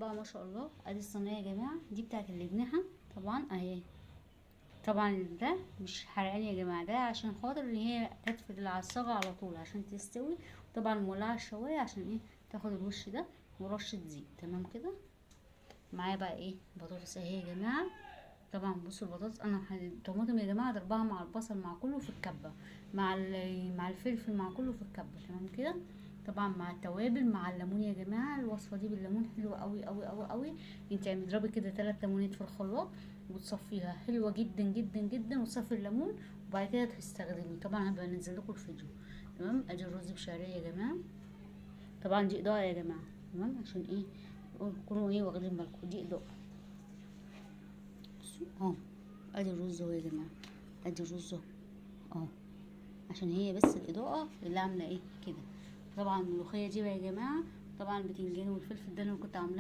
بقى ما شاء الله. ادي الصينيه يا جماعه دي بتاعت اللي جناها طبعا اهي. طبعا ده مش حرقان يا جماعه، ده عشان خاطر ان هي تدفل العصاجه على طول عشان تستوي. طبعا مولعه الشوايه عشان ايه تاخد الوش ده، ورشه زيت. تمام كده. معايا بقى ايه بطاطس اهي يا جماعه. طبعا بصوا البطاطس انا الطماطم يا جماعه ضربها مع البصل مع كله في الكبه، مع الفلفل مع كله في الكبه. تمام كده. طبعا مع التوابل مع الليمون يا جماعه. الوصفه دي بالليمون حلوه قوي قوي قوي قوي. انت اضربي كده 3 ليمونات في الخلاط وتصفيها، حلوه جدا جدا جدا. وتصفي الليمون وبعد كده تستخدمي. طبعا هبقى انزل لكم الفيديو. تمام. ادي الرز بشعريه يا جماعه. طبعا دي اضاءه يا جماعه. تمام عشان ايه تكونوا ايه واخدين بالكم. دي اضاءه اهو. ادي الرز اهو يا جماعه. ادي الرز اهو عشان هي بس الاضاءه اللي عامله ايه كده. طبعا الملوخيه دي بقى يا جماعه، طبعا البتنجان والفلفل ده اللي انا كنت عاملاه